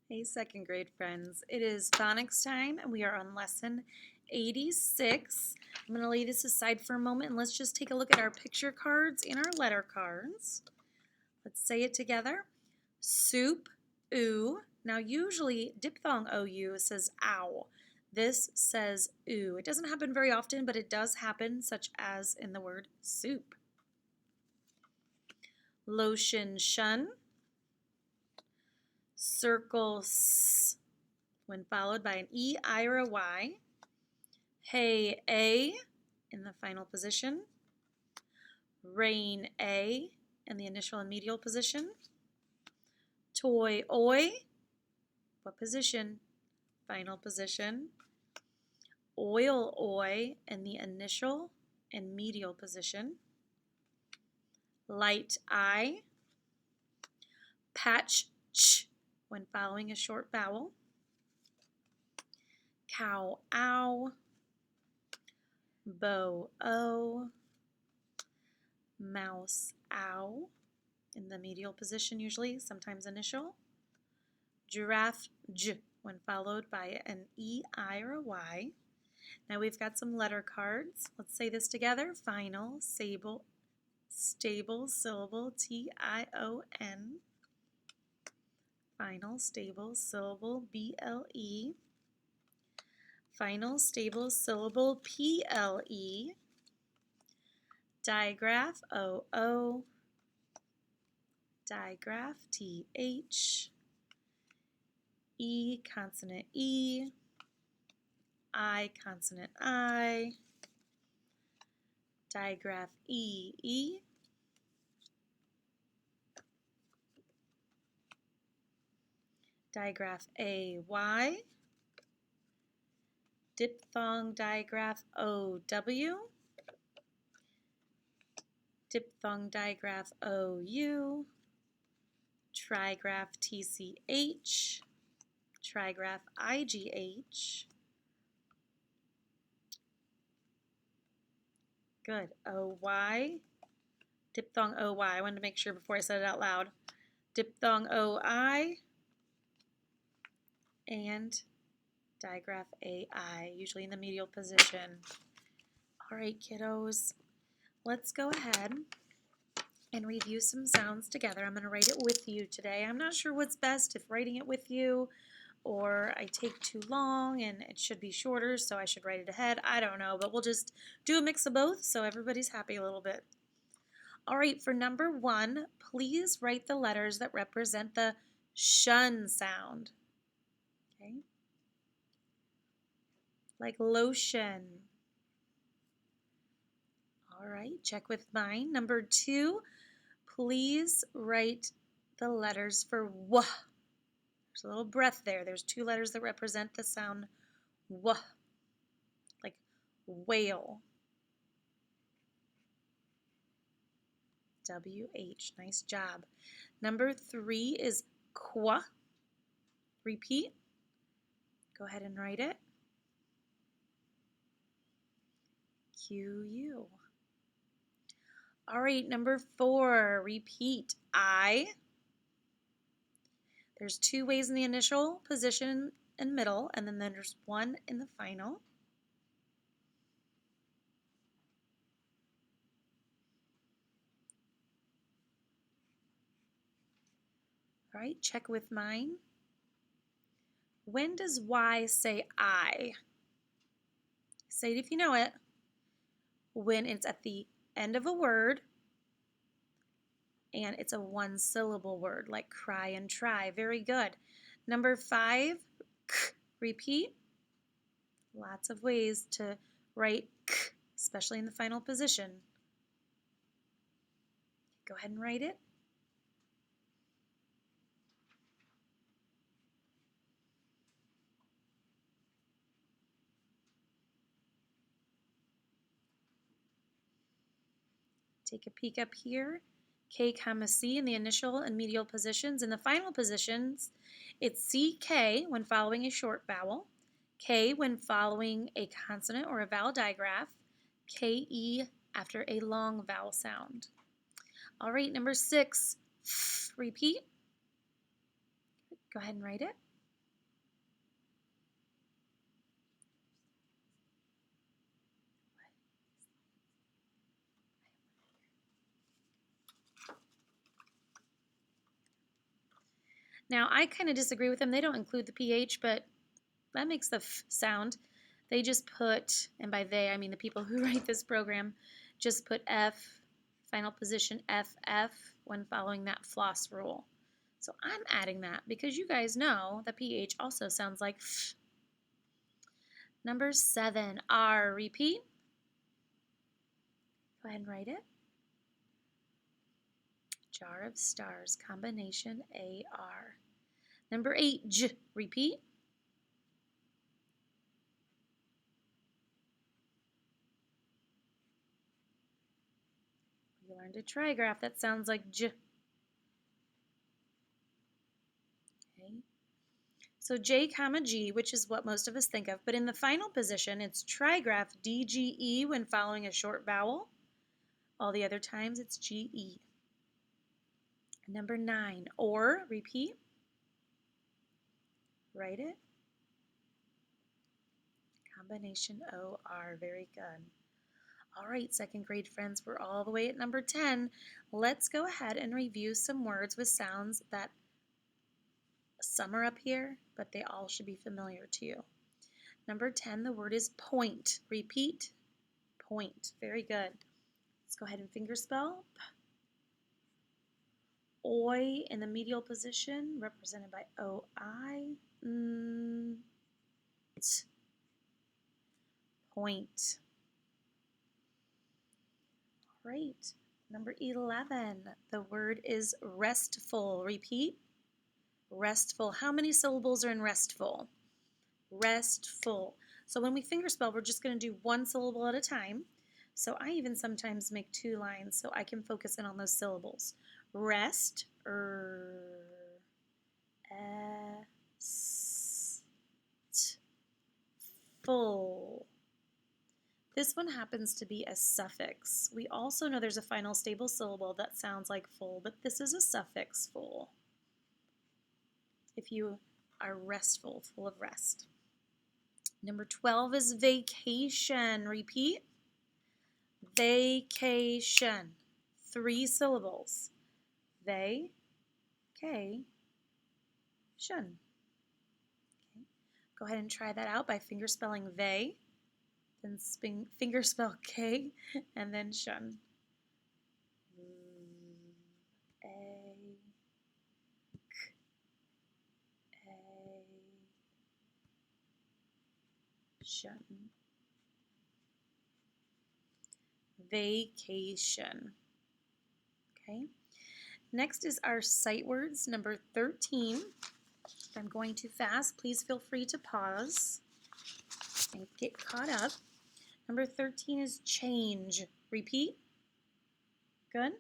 Hey, second grade friends. It is phonics time, and we are on lesson 86. I'm going to lay this aside for a moment, and let's just take a look at our picture cards and our letter cards. Let's say it together. Soup, oo. Now, usually, diphthong OU says ow. This says oo. It doesn't happen very often, but it does happen, such as in the word soup. Lotion, shun. Circle, s, when followed by an E, I, or a Y. Hey, A, in the final position. Rain, A, in the initial and medial position. Toy, oi, what position? Final position. Oil, oi, in the initial and medial position. Light, I. Patch, ch, when following a short vowel. Cow, ow. Bow, o. Mouse, ow, in the medial position usually, sometimes initial. Giraffe, j, when followed by an E, I, or a Y. Now we've got some letter cards. Let's say this together. Final, stable, syllable, T-I-O-N. Final, stable, syllable, B-L-E. Final, stable, syllable, P-L-E. Digraph, O-O. Digraph, T-H. E, consonant E. I, consonant I. Digraph E, E. Digraph A, Y. Diphthong digraph O, W. Diphthong digraph O, U. Trigraph TCH. Trigraph IGH. Good. OY. Diphthong OY. I wanted to make sure before I said it out loud. Diphthong OI. And digraph AI, usually in the medial position. All right, kiddos. Let's go ahead and review some sounds together. I'm going to write it with you today. I'm not sure what's best, if writing it with you or I take too long and it should be shorter, so I should write it ahead. I don't know, but we'll just do a mix of both so everybody's happy a little bit. All right, for number 1, please write the letters that represent the shun sound. Okay? Like lotion. All right, check with mine. Number 2, please write the letters for W. There's a little breath there. There's 2 letters that represent the sound W, like whale. W-H, nice job. Number 3 is Qua. Repeat. Go ahead and write it. Q-U. All right, number 4, repeat. I. There's 2 ways in the initial position and middle, and then there's 1 in the final. All right, check with mine. When does Y say I? Say it if you know it. When it's at the end of a word and it's a 1-syllable word, like cry and try. Very good. Number 5, k, repeat. Lots of ways to write k, especially in the final position. Go ahead and write it. Take a peek up here. K, comma, C in the initial and medial positions. In the final positions, it's CK when following a short vowel, K when following a consonant or a vowel digraph, KE after a long vowel sound. All right, number 6, repeat. Go ahead and write it. Now, I kind of disagree with them. They don't include the PH, but that makes the F sound. They just put, and by they, I mean the people who write this program, just put F, final position FF, when following that floss rule. So I'm adding that because you guys know the PH also sounds like F. Number 7, R. Repeat. Go ahead and write it. Jar of stars, combination AR. Number 8, J. Repeat. You learned a trigraph that sounds like J. Okay. So J comma G, which is what most of us think of, but in the final position, it's trigraph DGE when following a short vowel. All the other times, it's GE. Number 9, or. Repeat. Write it. Combination OR. Very good. All right, second grade friends, we're all the way at number 10. Let's go ahead and review some words with sounds that some are up here, but they all should be familiar to you. Number 10, the word is point. Repeat. Point. Very good. Let's go ahead and fingerspell. Oi in the medial position, represented by OI. Point. All right. Number 11, the word is restful. Repeat. Restful. How many syllables are in restful? Restful. So when we fingerspell, we're just going to do one syllable at a time. So I even sometimes make 2 lines so I can focus in on those syllables. Rest, full. This one happens to be a suffix. We also know there's a final stable syllable that sounds like full, but this is a suffix, full. If you are restful, full of rest. Number 12 is vacation. Repeat. Vacation. 3 syllables. They, K, shun. Okay. Go ahead and try that out by fingerspelling they, then fingerspell K, and then shun. Shun. Vacation. Okay. Next is our sight words, number 13. If I'm going too fast, please feel free to pause and get caught up. Number 13 is change. Repeat. Good.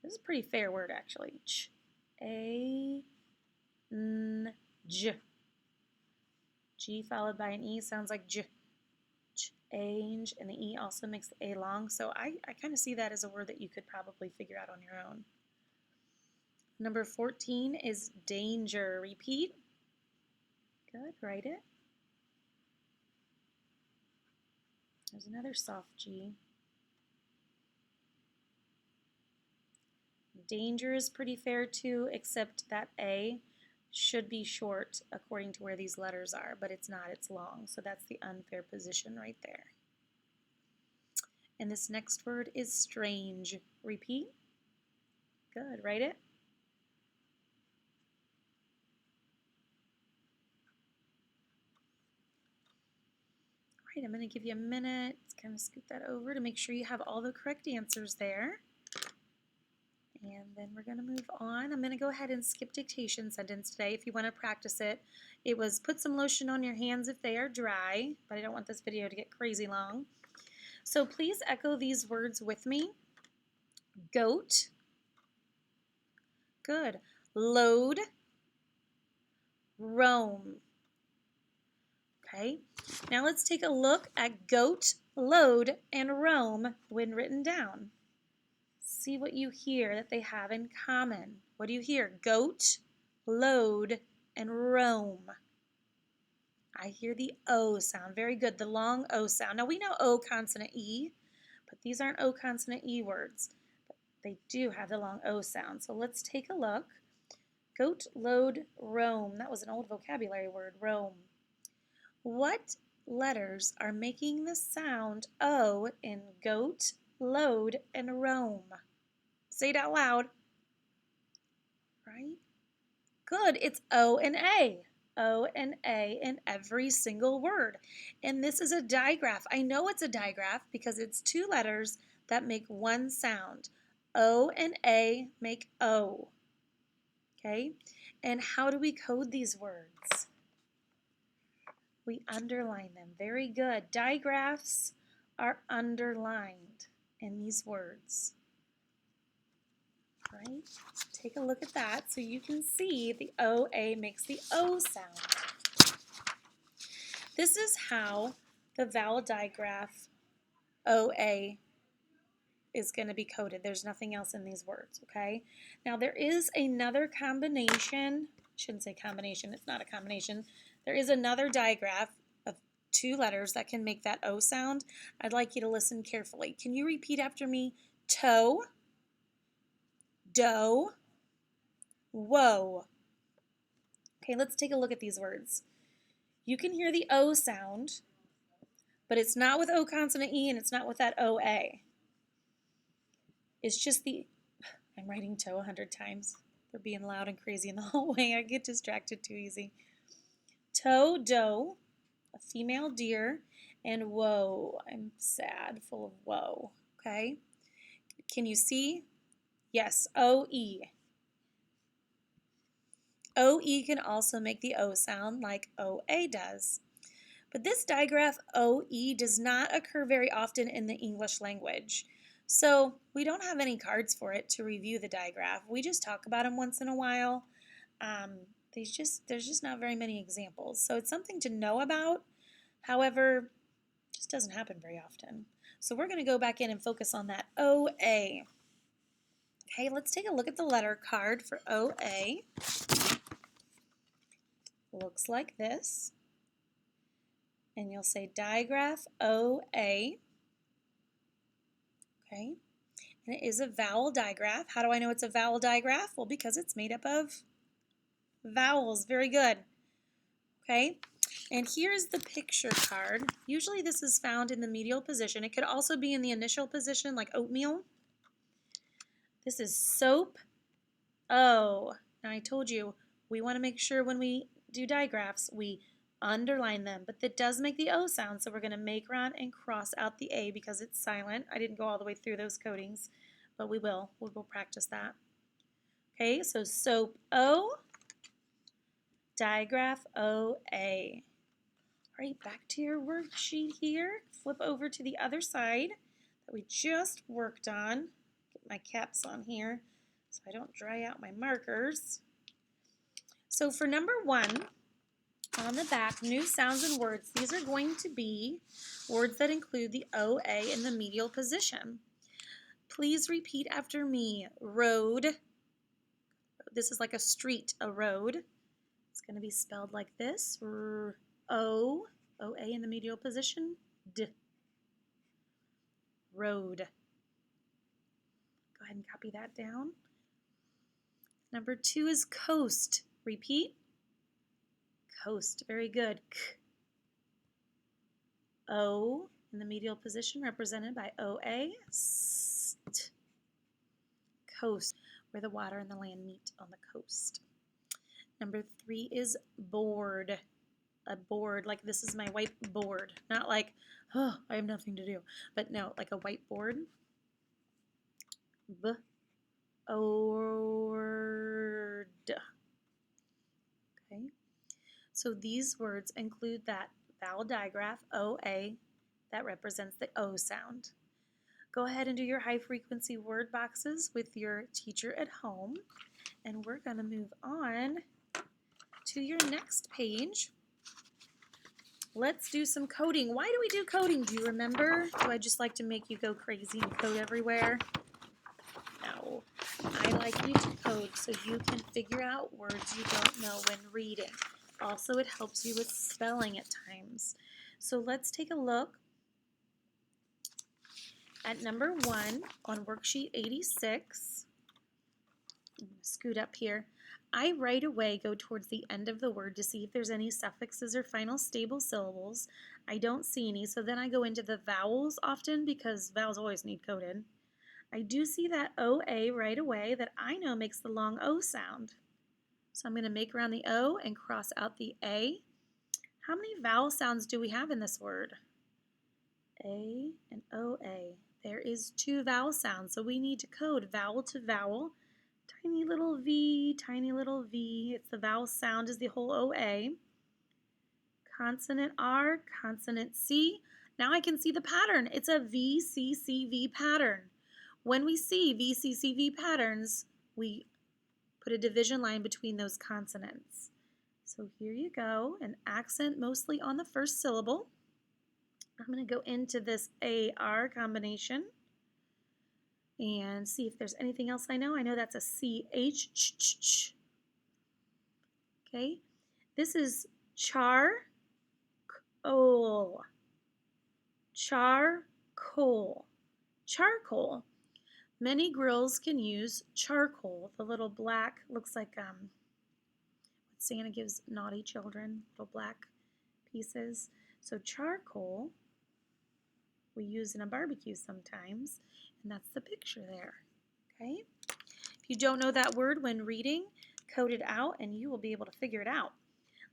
This is a pretty fair word, actually. Ch-a-n-j. G followed by an E sounds like j. Change, and the E also makes the A long, so I kind of see that as a word that you could probably figure out on your own. Number 14 is danger. Repeat. Good, write it. There's another soft G. Danger is pretty fair too, except that A should be short according to where these letters are, but it's not, it's long, so that's the unfair position right there. And this next word is strange. Repeat. Good, write it. All right, I'm going to give you a minute to kind of scoot that over to make sure you have all the correct answers there. And then we're going to move on. I'm going to go ahead and skip dictation sentence today. If you want to practice it, it was put some lotion on your hands if they are dry, but I don't want this video to get crazy long. So please echo these words with me. Goat. Good. Load. Roam. Okay. Now let's take a look at goat, load, and roam when written down. See what you hear that they have in common. What do you hear? Goat, load, and roam. I hear the O sound. Very good. The long O sound. Now we know O consonant E, but these aren't O consonant E words. But they do have the long O sound. So let's take a look. Goat, load, roam. That was an old vocabulary word, roam. What letters are making the sound O in goat, load, and roam? Say it out loud. Right? Good. It's O and A. O and A in every single word. And this is a digraph. I know it's a digraph because it's two letters that make one sound. O and A make O. Okay? And how do we code these words? We underline them. Very good. Digraphs are underlined in these words. Right? Take a look at that so you can see the OA makes the O sound. This is how the vowel digraph OA is going to be coded. There's nothing else in these words, okay? Now there is another combination. Shouldn't say combination. It's not a combination. There is another digraph of two letters that can make that O sound. I'd like you to listen carefully. Can you repeat after me? Toe, dough, whoa. Okay, let's take a look at these words. You can hear the O sound, but it's not with O consonant E and it's not with that OA. It's just the, I'm writing toe 100 times. They're being loud and crazy in the hallway. I get distracted too easy. Toe, doe, a female deer, and whoa. I'm sad, full of whoa. Okay? Can you see? Yes, O-E. O-E can also make the O sound like O-A does. But this digraph OE does not occur very often in the English language. So we don't have any cards for it to review the digraph. We just talk about them once in a while. There's just not very many examples. So it's something to know about. However, it just doesn't happen very often. So we're going to go back in and focus on that OA. Okay, let's take a look at the letter card for OA. Looks like this. And you'll say digraph OA. Okay, and it is a vowel digraph. How do I know it's a vowel digraph? Well, because it's made up of vowels. Very good. Okay, and here's the picture card. Usually this is found in the medial position. It could also be in the initial position like oatmeal. This is soap. Oh, now I told you we want to make sure when we do digraphs we underline them, but that does make the O sound, so we're going to make around and cross out the A because it's silent. I didn't go all the way through those codings, but we will. We will practice that. Okay, so soap O, digraph OA. All right, back to your worksheet here. Flip over to the other side that we just worked on. Get my caps on here so I don't dry out my markers. So for number 1, on the back, new sounds and words. These are going to be words that include the OA in the medial position. Please repeat after me. Road. This is like a street, a road. It's going to be spelled like this. O, OA in the medial position. D. Road. Go ahead and copy that down. Number 2 is coast. Repeat. Coast. Very good. K. O in the medial position represented by OA. St. Coast, where the water and the land meet on the coast. Number 3 is board. A board, like this is my whiteboard. Not like, oh, I have nothing to do. But no, like a whiteboard. B-O-R-D. Okay. So these words include that vowel digraph, OA, that represents the O sound. Go ahead and do your high frequency word boxes with your teacher at home. And we're going to move on to your next page. Let's do some coding. Why do we do coding? Do you remember? Do I just like to make you go crazy and code everywhere? No. I like you to code so you can figure out words you don't know when reading. Also, it helps you with spelling at times. So let's take a look at number 1 on worksheet 86. I'm going to scoot up here. I right away go towards the end of the word to see if there's any suffixes or final stable syllables. I don't see any, so then I go into the vowels often because vowels always need coded. I do see that OA right away that I know makes the long O sound. So I'm going to make around the O and cross out the A. How many vowel sounds do we have in this word? A and OA. There is 2 vowel sounds, so we need to code vowel to vowel. Tiny little V, tiny little V. It's the vowel sound is the whole OA. Consonant R, consonant C. Now I can see the pattern. It's a VCCV pattern. When we see VCCV patterns, we put a division line between those consonants. So here you go, an accent mostly on the first syllable. I'm going to go into this AR combination and see if there's anything else I know. I know that's a CH. Okay, this is charcoal. Charcoal. Charcoal. Many grills can use charcoal. The little black looks like what Santa gives naughty children, little black pieces. So charcoal we use in a barbecue sometimes, and that's the picture there. Okay? If you don't know that word when reading, code it out and you will be able to figure it out.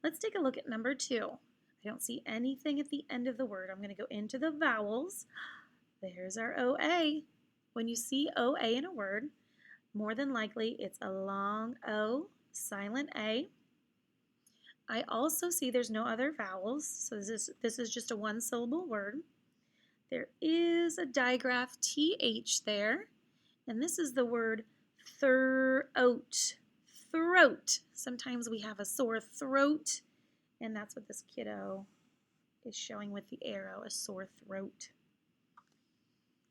Let's take a look at number 2. I don't see anything at the end of the word. I'm going to go into the vowels. There's our OA. When you see OA in a word, more than likely it's a long O, silent A. I also see there's no other vowels, so this is just a 1-syllable word. There is a digraph TH there, and this is the word throat. Throat. Sometimes we have a sore throat, and that's what this kiddo is showing with the arrow, a sore throat.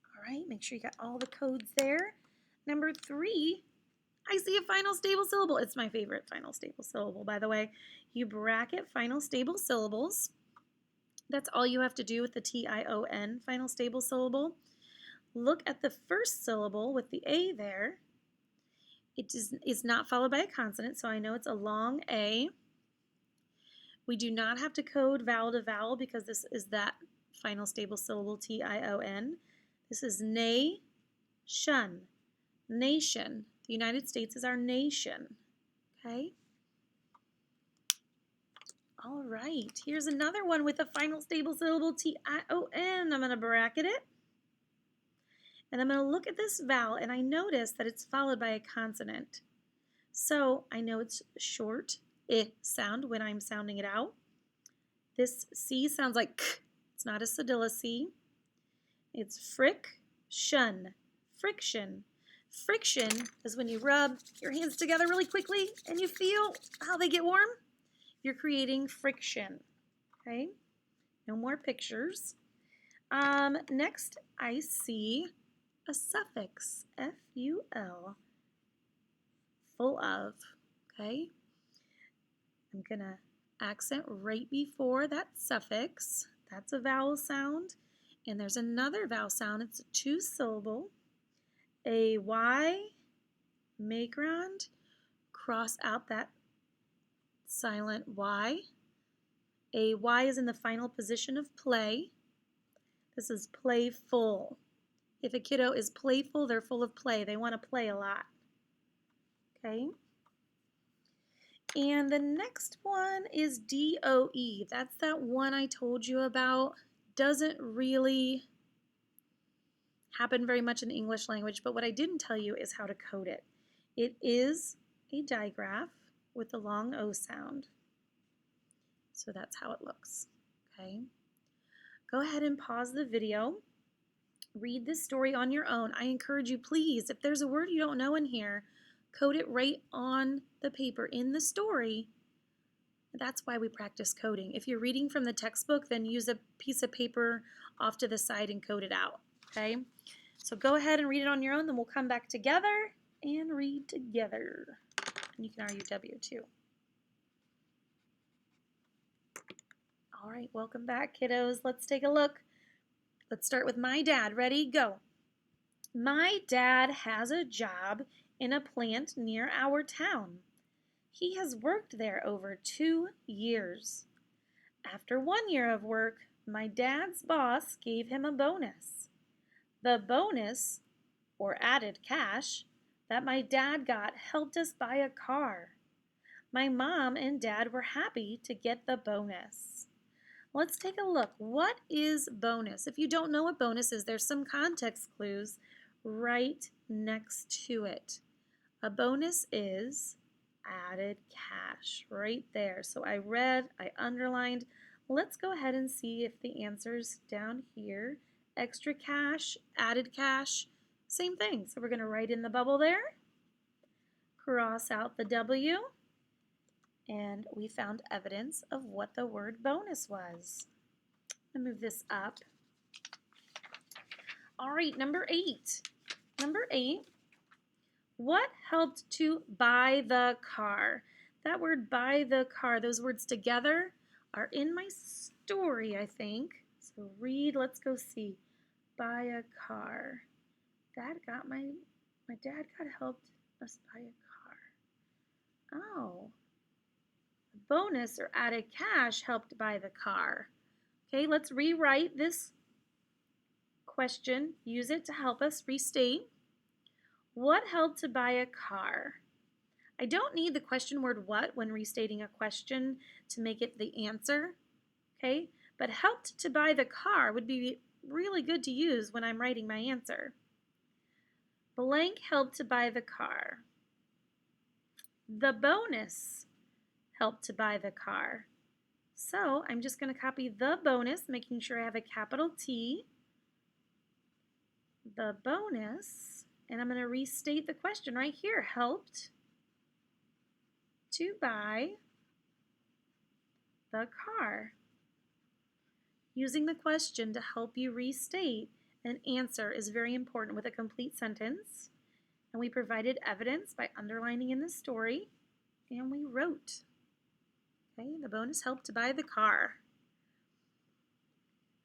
All right, make sure you got all the codes there. Number 3, I see a final stable syllable. It's my favorite final stable syllable, by the way. You bracket final stable syllables. That's all you have to do with the T-I-O-N, final stable syllable. Look at the first syllable with the A there. It is not followed by a consonant, so I know it's a long A. We do not have to code vowel to vowel because this is that final stable syllable, T-I-O-N. This is nation. Nation. The United States is our nation. Okay? All right. Here's another one with a final stable syllable, T-I-O-N. I'm going to bracket it. And I'm going to look at this vowel, and I notice that it's followed by a consonant. So I know it's short I sound when I'm sounding it out. This C sounds like K. It's not a cedilla C. It's friction. Friction. Friction is when you rub your hands together really quickly and you feel how they get warm. You're creating friction. Okay? No more pictures. Next, I see a suffix, F-U-L, full of. Okay? I'm going to accent right before that suffix. That's a vowel sound. And there's another vowel sound. It's a 2-syllable. A Y, make round, cross out that silent Y. A Y is in the final position of play. This is playful. If a kiddo is playful, they're full of play. They want to play a lot. Okay? And the next one is D-O-E. That's that one I told you about. Doesn't really happen very much in the English language, but what I didn't tell you is how to code it. It is a digraph with the long O sound. So that's how it looks. Okay? Go ahead and pause the video. Read this story on your own. I encourage you, please, if there's a word you don't know in here, code it right on the paper in the story. That's why we practice coding. If you're reading from the textbook, then use a piece of paper off to the side and code it out. Okay? So go ahead and read it on your own, then we'll come back together and read together. And you can RUW too. All right, welcome back, kiddos. Let's take a look. Let's start with my dad. Ready? Go. My dad has a job in a plant near our town. He has worked there over 2 years. After 1 year of work, my dad's boss gave him a bonus. The bonus, or added cash, that my dad got helped us buy a car. My mom and dad were happy to get the bonus. Let's take a look. What is bonus? If you don't know what bonus is, there's some context clues right next to it. A bonus is added cash right there. So I read, I underlined. Let's go ahead and see if the answer's down here. Extra cash, added cash, same thing. So we're going to write in the bubble there, cross out the W, and we found evidence of what the word bonus was. I'm going to move this up. All right, number 8. Number 8, what helped to buy the car? That word buy the car, those words together are in my story, I think. So read, let's go see. Buy a car. My dad got helped us buy a car. Oh. Bonus or added cash helped buy the car. Okay, let's rewrite this question. Use it to help us restate. What helped to buy a car? I don't need the question word what when restating a question to make it the answer. Okay, but helped to buy the car would be really good to use when I'm writing my answer. Blank helped to buy the car. The bonus helped to buy the car. So I'm just going to copy the bonus, making sure I have a capital T. The bonus, and I'm going to restate the question right here. Helped to buy the car. Using the question to help you restate an answer is very important with a complete sentence. And we provided evidence by underlining in the story, and we wrote. Okay, the bonus helped to buy the car.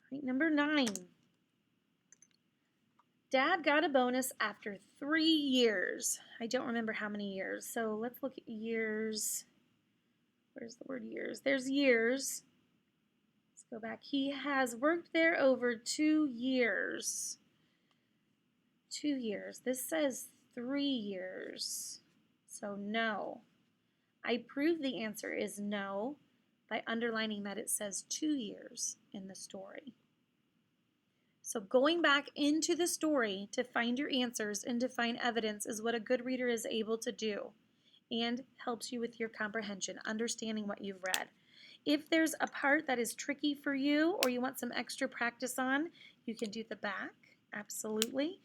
All right, number 9. Dad got a bonus after 3 years. I don't remember how many years, so let's look at years. Where's the word years? There's years. Let's go back. He has worked there over 2 years. 2 years. This says 3 years. So no. I prove the answer is no by underlining that it says 2 years in the story. So going back into the story to find your answers and to find evidence is what a good reader is able to do and helps you with your comprehension, understanding what you've read. If there's a part that is tricky for you or you want some extra practice on, you can do the back, absolutely.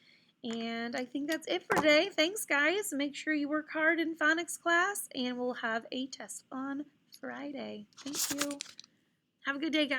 And I think that's it for today. Thanks, guys. Make sure you work hard in phonics class, and we'll have a test on Friday. Thank you. Have a good day, guys.